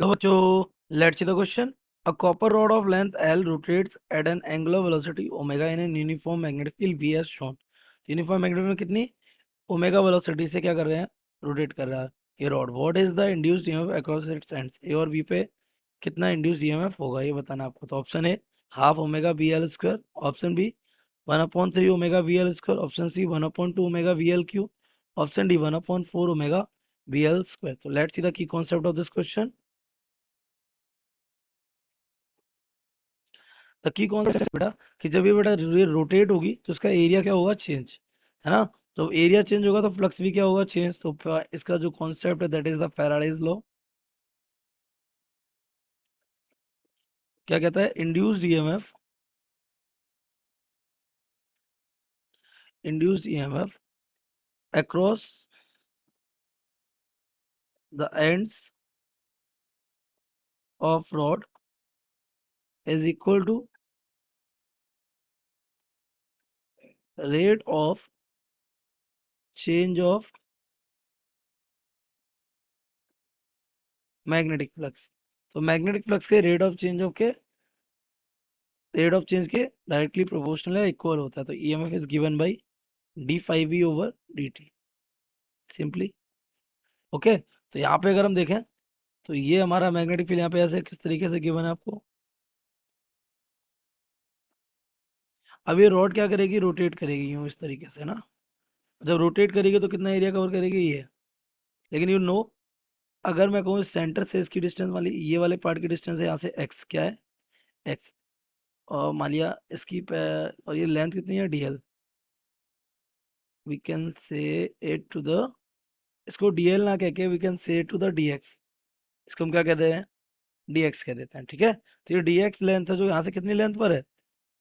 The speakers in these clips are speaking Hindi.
लो बच्चों, let's see the question. A copper rod of length L rotates at an angular velocity omega in an uniform magnetic field V as shown. Uniform magnetic में कितनी ओमेगा वेलोसिटी से क्या कर रहे हैं, रोटेट कर रहा है ये rod. What is the induced EMF across its ends? A और बी पे कितना इंड्यूस्ड ईएमएफ होगा ये बताना आपको. तो option A half omega B L square, option B 1/3 omega V L square, option C 1/2 omega V L Q, option D 1/4 omega V L square. तो let's see the key concept of this question. The key concept है बेटा कि जब ये बेटा रोटेट होगी तो इसका एरिया क्या होगा, चेंज, है ना. तो एरिया चेंज होगा तो फ्लक्स भी क्या होगा, चेंज. तो इसका जो कॉन्सेप्ट है that is the Faraday's law. क्या कहता है, induced EMF, induced EMF across the ends of rod is equal to rate of change of magnetic flux. तो मैग्नेटिक फ्लक्स के रेट ऑफ चेंज के डायरेक्टली प्रोपोर्शनल है, इक्वल होता है. तो EMF is given by D five V over D T, simply. Okay, तो यहाँ पे अगर हम देखें तो ये हमारा मैग्नेटिक फील्ड यहाँ पे ऐसे किस तरीके से गिवन है आपको. अब ये रॉड क्या करेगी, रोटेट करेगी यूं इस तरीके से ना. जब रोटेट करेगी तो कितना एरिया कवर करेगी, ये. लेकिन यू नो, अगर मैं कहूँ सेंटर से इसकी डिस्टेंस वाली ये वाले पार्ट की डिस्टेंस है यहाँ से एक्स, क्या है, एक्स. और मान लिया इसकी और ये लेंथ कितनी है, DL. We can say it to the, इसको डीएल ना कह के we can say to the DX. इसको हम क्या कहते हैं, डीएक्स कह देते हैं, ठीक है. तो ये डीएक्स लेंथ है जो यहाँ से कितनी लेंथ पर है,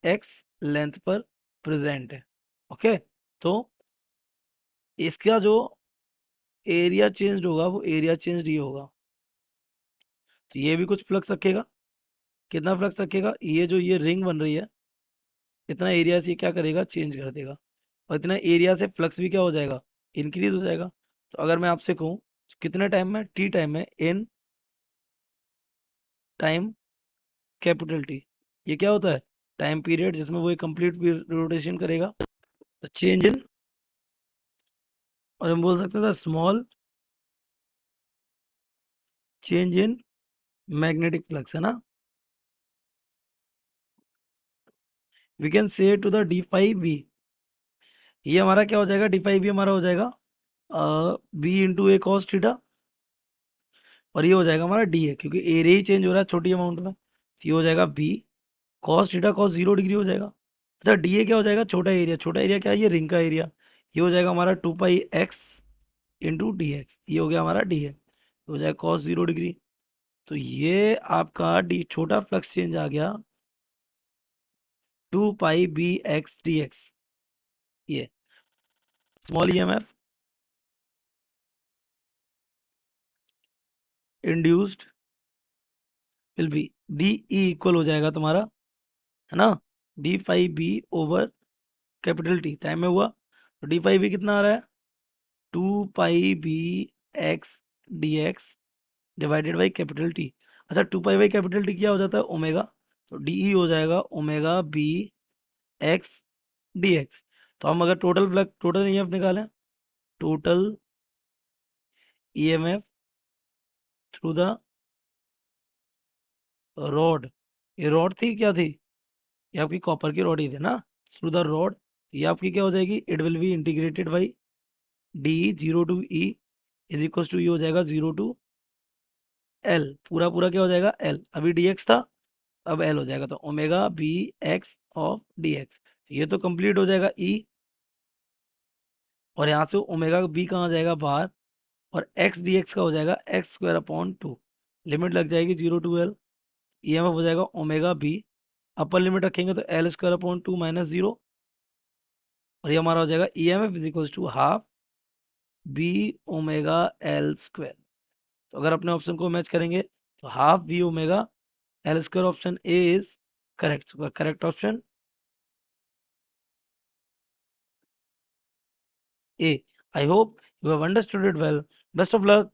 एक्स लेंथ पर प्रेजेंट है. ओके, तो इसका जो एरिया चेंज होगा वो एरिया चेंज ये होगा. तो ये भी कुछ फ्लक्स रखेगा. कितना फ्लक्स रखेगा, ये जो ये रिंग बन रही है इतना एरिया से क्या करेगा, चेंज कर देगा. और इतना एरिया से फ्लक्स भी क्या हो जाएगा, इंक्रीज हो जाएगा. तो अगर मैं आपसे कहूँ कितने टाइम में, टी टाइम में, इन टाइम कैपिटल टी, ये क्या होता है, टाइम पीरियड जिसमें वो कंप्लीट रोटेशन करेगा. तो चेंज इन, और हम बोल सकते हैं small change in magnetic flux, है ना. We can say to the D five V, ये हमारा क्या हो जाएगा, डी फाइव वी हमारा हो जाएगा बी इंटू ए कॉस थीटा. और ये हो जाएगा हमारा डी है क्योंकि एरिया ही चेंज हो रहा है छोटी अमाउंट में. तो ये हो जाएगा B cos theta cos 0 degree हो जाएगा. अच्छा, डी ए क्या हो जाएगा, छोटा एरिया. छोटा एरिया क्या है, ये रिंग का एरिया. ये हो जाएगा हमारा 2 पाई एक्स इंटू डी एक्स. ये हो गया हमारा डी है, हो जाएगा cos 0 डिग्री. तो ये आपका डी छोटा फ्लक्स चेंज आ गया 2 pi B X D X. ये small EMF induced will be D E equal हो जाएगा तुम्हारा, है ना, D five B over capital T time में हुआ. तो डी फाइव बी कितना आ रहा है, 2 pi B X D X divided by capital T. अच्छा, 2 पाई बाई कैपिटल टी क्या हो जाता है, ओमेगा. तो डी ई हो जाएगा omega B X D X. तो हम अगर टोटल ईएमएफ निकालें, total EMF through the rod, ये रॉड थी क्या थी, ये आपकी कॉपर की रॉड ही थी ना, थ्रू द रॉड. ये आपकी क्या हो जाएगी, it will be integrated by D zero to E is equal to, ये हो जाएगा 0 टू एल. पूरा पूरा क्या हो जाएगा, एल. अभी डी एक्स था, अब एल हो जाएगा. तो omega B X of D X, ये तो कंप्लीट हो जाएगा ई. और यहाँ से ओमेगा बी कहाँ जाएगा, बाहर. और एक्स डी एक्स का हो जाएगा एक्स स्क्वायर अपॉन 2. लिमिट लग जाएगी 0 to L. E M F हो जाएगा ओमेगा बी, अपर लिमिट रखेंगे तो एल स्क्वायर अपॉन 2 - 0. और ये हमारा हो जाएगा E M F is equal to half B omega L square. तो अगर अपने ऑप्शन को मैच करेंगे तो half B omega L square, option A is correct. Correct option A. I hope you have understood it well. Best of luck.